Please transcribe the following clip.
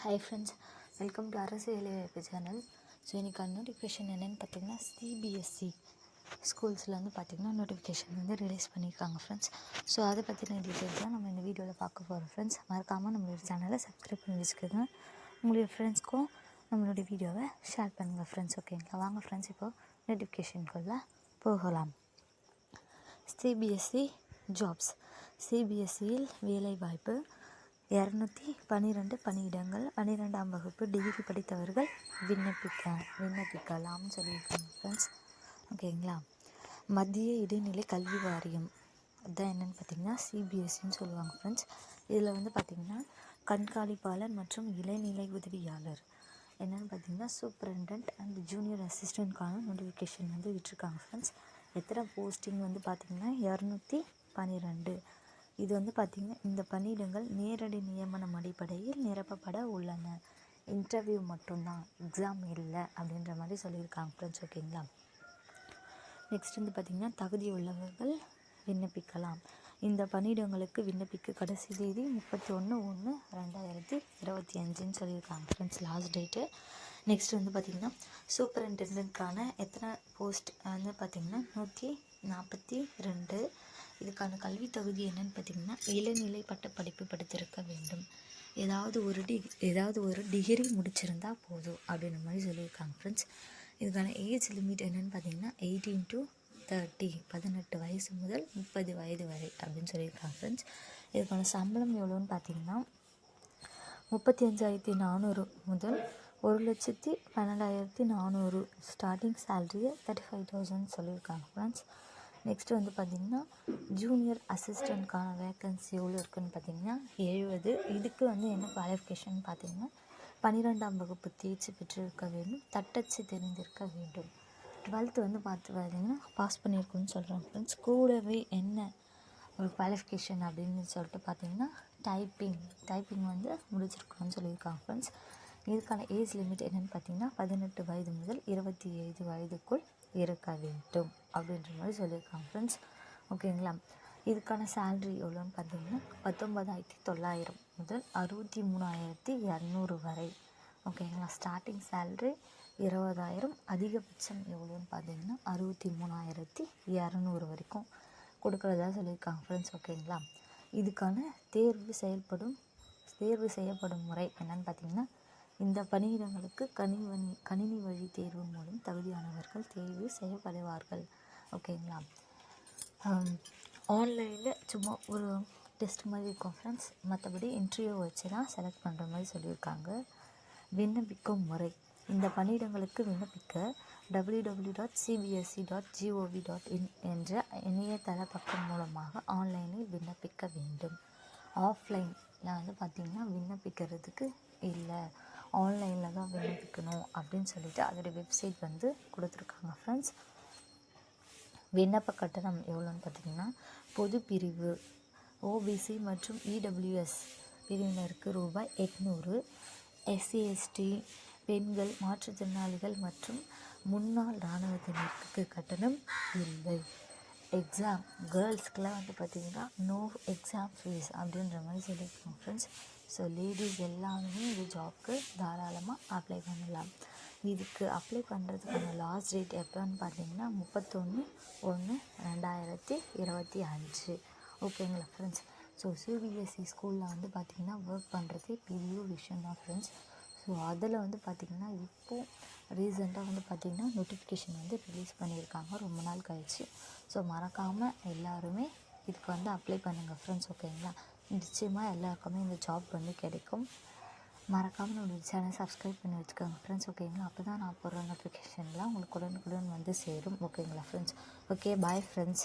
Hi friends, welcome to அரசு வேலைவாய்ப்பு channel. So இன்றைக்கான நோட்டிஃபிகேஷன் என்னென்னு பார்த்தீங்கன்னா, சிபிஎஸ்சி ஸ்கூல்ஸில் வந்து பார்த்திங்கன்னா நோட்டிஃபிகேஷன் வந்து ரிலீஸ் பண்ணியிருக்காங்க ஃப்ரெண்ட்ஸ். ஸோ அதை பற்றின டீட்டெயில்ஸ் தான் நம்ம இந்த வீடியோவில் பார்க்க போகிறோம் ஃப்ரெண்ட்ஸ். மறக்காமல் நம்மளோட சேனலை சப்ஸ்கிரைப் பண்ணி வச்சுக்கோங்க. உங்களுடைய ஃப்ரெண்ட்ஸ்க்கும் நம்மளுடைய வீடியோவை ஷேர் பண்ணுங்கள் ஃப்ரெண்ட்ஸ். ஓகேங்களா, வாங்க ஃப்ரெண்ட்ஸ் இப்போது நோட்டிஃபிகேஷனுக்குள்ளே போகலாம். CBSE jobs. சிபிஎஸ்சியில் வேலைவாய்ப்பு 212 பணியிடங்கள். 12ஆம் வகுப்பு டிகிரி படித்தவர்கள் விண்ணப்பிக்கலாம்னு சொல்லியிருக்காங்க ஃப்ரெண்ட்ஸ். ஓகேங்களா, மத்திய இடைநிலை கல்வி வாரியம் அதுதான் என்னென்னு பார்த்திங்கன்னா சிபிஎஸ்சின்னு சொல்லுவாங்க ஃப்ரெண்ட்ஸ். இதில் வந்து பார்த்திங்கன்னா கண்காணிப்பாளர் மற்றும் இளநிலை உதவியாளர் என்னென்னு பார்த்திங்கன்னா சூப்பரண்டன்ட் அண்ட் ஜூனியர் அசிஸ்டண்ட்கான நோட்டிஃபிகேஷன் வந்து விட்டுருக்காங்க ஃப்ரெண்ட்ஸ். எத்தனை போஸ்டிங் வந்து பார்த்திங்கன்னா 212. இது வந்து பார்த்திங்கன்னா இந்த பணியிடங்கள் நேரடி நியமனம் அடிப்படையில் நிரப்பப்பட உள்ளன. இன்டர்வியூ மட்டும்தான், எக்ஸாம் இல்லை அப்படின்ற மாதிரி சொல்லியிருக்காங்க ஃப்ரெண்ட்ஸ். ஓகேங்களா, நெக்ஸ்ட் வந்து பார்த்திங்கன்னா தகுதி உள்ளவர்கள் விண்ணப்பிக்கலாம். இந்த பணியிடங்களுக்கு விண்ணப்பிக்க கடைசி தேதி 31/1/2025 சொல்லியிருக்காங்க ஃப்ரெண்ட்ஸ், லாஸ்ட் டேட்டு. நெக்ஸ்ட் வந்து பார்த்திங்கன்னா சூப்பரிண்டெண்டன்ட்கான எத்தனை போஸ்ட் வந்து பார்த்திங்கன்னா 142. இதுக்கான கல்வி தகுதி என்னென்னு பார்த்திங்கன்னா இளநிலை பட்டப்படிப்பு படித்திருக்க வேண்டும். ஏதாவது ஒரு டிகிரி முடிச்சிருந்தால் போதும் அப்படின்ற மாதிரி சொல்லியிருக்காங்க ஃப்ரெண்ட்ஸ். இதுக்கான ஏஜ் லிமிட் என்னென்னு பார்த்திங்கன்னா 18 to 30, 18 வயசு முதல் 30 வயது வரை அப்படின்னு சொல்லியிருக்காங்க ஃப்ரெண்ட்ஸ். இதுக்கான சம்பளம் எவ்வளோன்னு பார்த்திங்கன்னா 35,400 முதல் 1,12,400. ஸ்டார்டிங் சேலரியை 35,000 சொல்லியிருக்காங்க ஃப்ரெண்ட்ஸ். நெக்ஸ்ட்டு வந்து பார்த்திங்கன்னா ஜூனியர் அசிஸ்டண்ட்கான வேக்கன்சி எவ்வளோ இருக்குதுன்னு பார்த்திங்கன்னா 70. இதுக்கு வந்து என்ன குவாலிஃபிகேஷன் பார்த்திங்கன்னா 12ஆம் வகுப்பு தேர்ச்சி பெற்றிருக்க வேண்டும், தட்டச்சு தெரிந்திருக்க வேண்டும். 12th வந்து பார்த்திங்கன்னா பாஸ் பண்ணியிருக்கோன்னு சொல்கிறாங்க ஃப்ரெண்ட்ஸ். கூடவே என்ன ஒரு குவாலிஃபிகேஷன் அப்படின்னு சொல்லிட்டு பார்த்திங்கன்னா டைப்பிங் வந்து முடிச்சிருக்கணும்னு சொல்லியிருக்காங்க ஃப்ரெண்ட்ஸ். இதுக்கான ஏஜ் லிமிட் என்னென்னு பார்த்திங்கன்னா 18 வயது முதல் 27 வயதுக்குள் இருக்க வேண்டும் அப்படின்ற மாதிரி சொல்லியிருக்காங்க ஃப்ரெண்ட்ஸ். ஓகேங்களா, இதுக்கான சேல்ரி எவ்வளோன்னு பார்த்திங்கன்னா 19,900 முதல் 63,200 வரை. ஓகேங்களா, ஸ்டார்டிங் சேல்ரி 20,000, அதிகபட்சம் எவ்வளோன்னு பார்த்திங்கன்னா 63,200 வரைக்கும் கொடுக்குறதா சொல்லியிருக்காங்க ஃப்ரெண்ட்ஸ். ஓகேங்களா, இதுக்கான தேர்வு செய்யப்படும் முறை என்னென்னு பார்த்திங்கன்னா இந்த பணியிடங்களுக்கு கணினி வழி தேர்வு மூலம் தகுதியானவர்கள் தேர்வு செய்யப்படுவார்கள். ஓகேங்களா, ஆன்லைனில் சும்மா ஒரு டெஸ்ட் மாதிரி இருக்கும் ஃப்ரெண்ட்ஸ். மற்றபடி இன்டர்வியூ வச்சு தான் செலக்ட் பண்ணுற மாதிரி சொல்லியிருக்காங்க. விண்ணப்பிக்கும் முறை. இந்த பணியிடங்களுக்கு விண்ணப்பிக்க www.cbsc.gov.in என்ற இணையதள பக்கம் மூலமாக ஆன்லைனில் விண்ணப்பிக்க வேண்டும். ஆஃப்லைனில் வந்து பார்த்திங்கன்னா விண்ணப்பிக்கிறதுக்கு இல்லை, ஆன்லைனில் தான் விண்ணப்பிக்கணும் அப்படின்னு சொல்லிட்டு அதோடய வெப்சைட் வந்து கொடுத்துருக்காங்க ஃப்ரெண்ட்ஸ். விண்ணப்ப கட்டணம் எவ்வளோன்னு பார்த்திங்கன்னா பொது பிரிவு ஓபிசி மற்றும் இடபிள்யூஎஸ் பிரிவினருக்கு ரூபாய் 800, எஸ்சி எஸ்டி, பெண்கள், மாற்றுத்திறனாளிகள் மற்றும் முன்னாள் இராணுவத்தினருக்கு கட்டணம் இல்லை. எக்ஸாம் கேர்ள்ஸ்க்கெலாம் வந்து பார்த்திங்கன்னா நோ எக்ஸாம் ஃபீஸ் அப்படின்ற மாதிரி சொல்லியிருக்காங்க ஃப்ரெண்ட்ஸ். ஸோ லேடிஸ் எல்லாருமே இந்த ஜாப்க்கு தாராளமாக அப்ளை பண்ணலாம். இதுக்கு அப்ளை பண்ணுறதுக்கான லாஸ்ட் டேட் எப்போன்னு பார்த்தீங்கன்னா 31/1/2025. ஓகேங்களா ஃப்ரெண்ட்ஸ். ஸோ சிபிஎஸ்சி ஸ்கூலில் வந்து பார்த்திங்கன்னா ஒர்க் பண்ணுறதே பெரிய விஷயம் தான் ஃப்ரெண்ட்ஸ். ஸோ அதில் வந்து பார்த்திங்கன்னா இப்போது ரீசெண்டாக வந்து பார்த்திங்கன்னா நோட்டிஃபிகேஷன் வந்து ரிலீஸ் பண்ணியிருக்காங்க ரொம்ப நாள் கழிச்சு. ஸோ மறக்காமல் எல்லாருமே இதுக்கு வந்து அப்ளை பண்ணுங்கள் ஃப்ரெண்ட்ஸ். ஓகேங்களா, நிச்சயமாக எல்லாருக்குமே இந்த ஜாப் வந்து கிடைக்கும். மறக்காமல் நம்மளுடைய சேனல் சப்ஸ்கிரைப் பண்ணி வச்சுக்கோங்க ஃப்ரெண்ட்ஸ். ஓகேங்களா, அப்போ தான் நான் போடுற நோட்டிஃபிகேஷன்லாம் உங்களுக்கு உடனுக்குடன் வந்து சேரும். ஓகேங்களா ஃப்ரெண்ட்ஸ். Okay, bye friends.